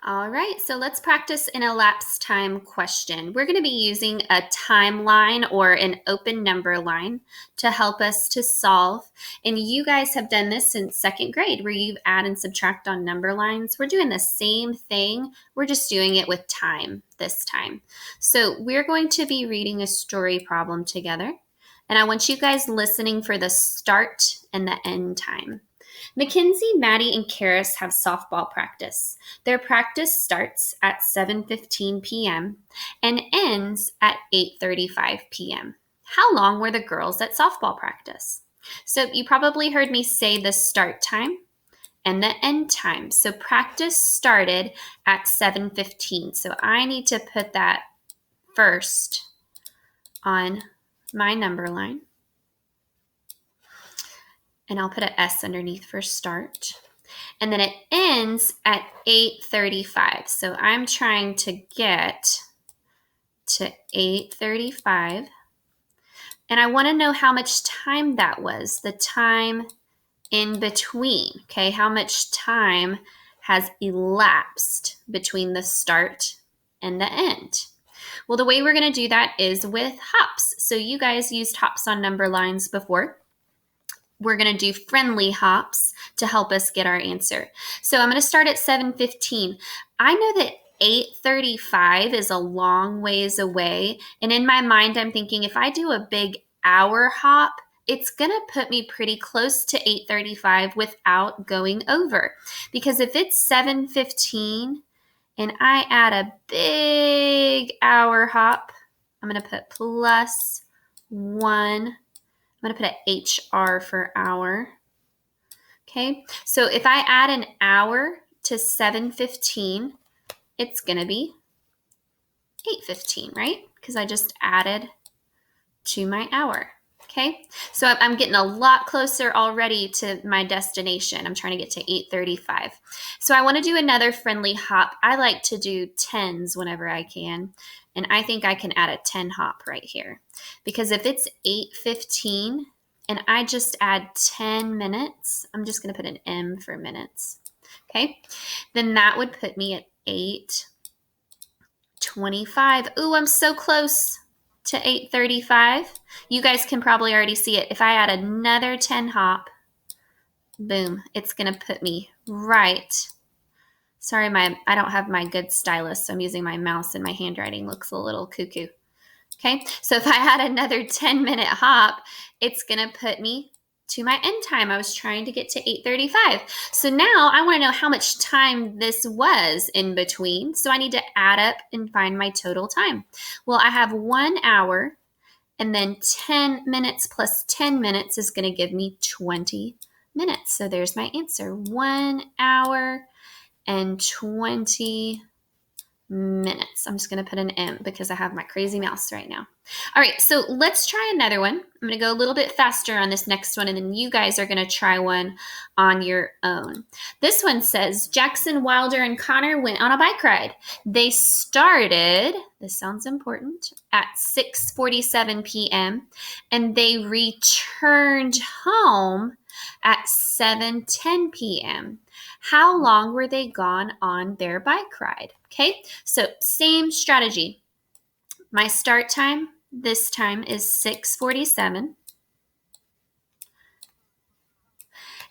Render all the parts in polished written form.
All right, so let's practice an elapsed time question. We're going to be using a timeline or an open number line to help us to solve. And you guys have done this since second grade where you add and subtract on number lines. We're doing the same thing. We're just doing it with time this time. So we're going to be reading a story problem together. And I want you guys listening for the start and the end time. Mackenzie, Maddie, and Karis have softball practice. Their practice starts at 7:15 p.m. and ends at 8:35 p.m. How long were the girls at softball practice? So you probably heard me say the start time and the end time. So practice started at 7:15. So I need to put that first on my number line. And I'll put an S underneath for start. And then it ends at 8:35. So I'm trying to get to 8:35. And I want to know how much time that was, the time in between. Okay, how much time has elapsed between the start and the end? Well, the way we're going to do that is with hops. So you guys used hops on number lines before. We're going to do friendly hops to help us get our answer. So I'm going to start at 7:15. I know that 8:35 is a long ways away. And in my mind, I'm thinking if I do a big hour hop, it's going to put me pretty close to 8:35 without going over. Because if it's 7:15 and I add a big hour hop, I'm going to put plus 1. I'm going to put an HR for hour. Okay, so if I add an hour to 7:15, it's going to be 8:15, right? Because I just added to my hour. Okay, so I'm getting a lot closer already to my destination. I'm trying to get to 8:35. So I want to do another friendly hop. I like to do 10s whenever I can. And I think I can add a 10 hop right here. Because if it's 8:15 and I just add 10 minutes, I'm just going to put an M for minutes. Okay, then that would put me at 8:25. Ooh, I'm so close to 8:35. You guys can probably already see it. If I add another 10 hop, boom, it's going to put me right. Sorry, I don't have my good stylus, so I'm using my mouse and my handwriting looks a little cuckoo. Okay, so if I had another 10-minute hop, it's going to put me to my end time. I was trying to get to 8:35. So now I want to know how much time this was in between. So I need to add up and find my total time. Well, I have 1 hour, and then 10 minutes plus 10 minutes is going to give me 20 minutes. So there's my answer, 1 hour and 20 minutes. I'm just going to put an M because I have my crazy mouse right now. All right, so let's try another one. I'm going to go a little bit faster on this next one, and then you guys are going to try one on your own. This one says, Jackson, Wilder, and Connor went on a bike ride. They started, this sounds important, at 6:47 p.m., and they returned home at 7:10 p.m. How long were they gone on their bike ride? Okay, so same strategy. My start time this time is 6:47.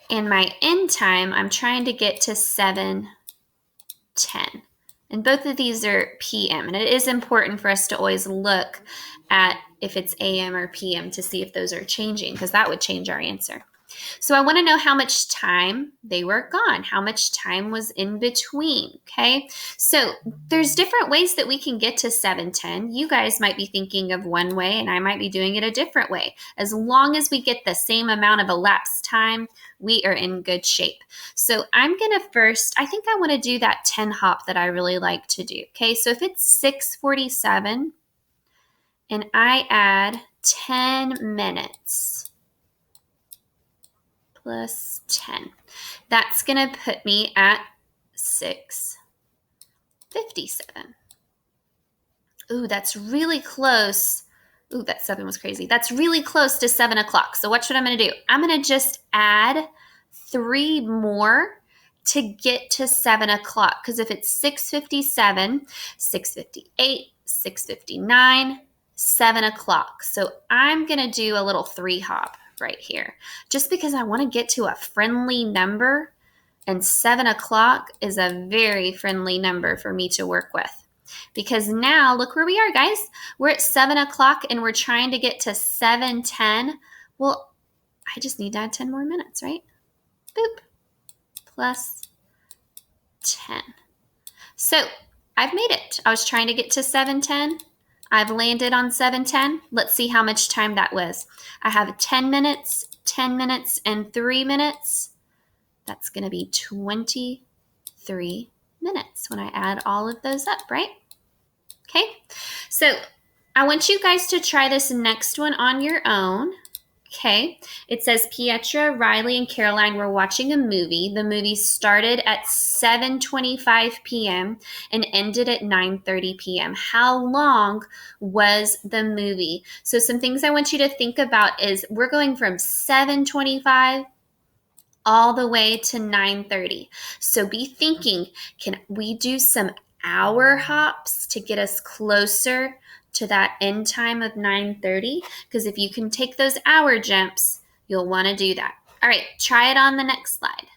And my end time, I'm trying to get to 7:10. And both of these are PM. And it is important for us to always look at if it's AM or PM to see if those are changing, because that would change our answer. So I want to know how much time they were gone, how much time was in between, okay? So there's different ways that we can get to 7:10. You guys might be thinking of one way, and I might be doing it a different way. As long as we get the same amount of elapsed time, we are in good shape. So I'm going to first, I think I want to do that 10 hop that I really like to do, okay? So if it's 6:47 and I add 10 minutes, plus 10. That's going to put me at 6:57. Ooh, that's really close. Ooh, that 7 was crazy. That's really close to 7 o'clock. So watch what I'm going to do. I'm going to just add 3 more to get to 7 o'clock, because if it's 6:57, 6:58, 6:59, 7 o'clock. So I'm going to do a little 3 hop right here, just because I want to get to a friendly number, and 7 o'clock is a very friendly number for me to work with. Because now, look where we are, guys. We're at 7 o'clock, and we're trying to get to 7:10. Well, I just need to add 10 more minutes, right? Boop. Plus 10. So I've made it. I was trying to get to 7:10. I've landed on 7:10. Let's see how much time that was. I have 10 minutes, 10 minutes, and 3 minutes. That's going to be 23 minutes when I add all of those up, right? Okay, so I want you guys to try this next one on your own. Okay, it says Pietra, Riley, and Caroline were watching a movie. The movie started at 7:25 p.m. and ended at 9:30 p.m. How long was the movie? So some things I want you to think about is we're going from 7:25 all the way to 9:30. So be thinking, can we do some hour hops to get us closer to that end time of 9:30? Because if you can take those hour jumps, you'll want to do that. All right, try it on the next slide.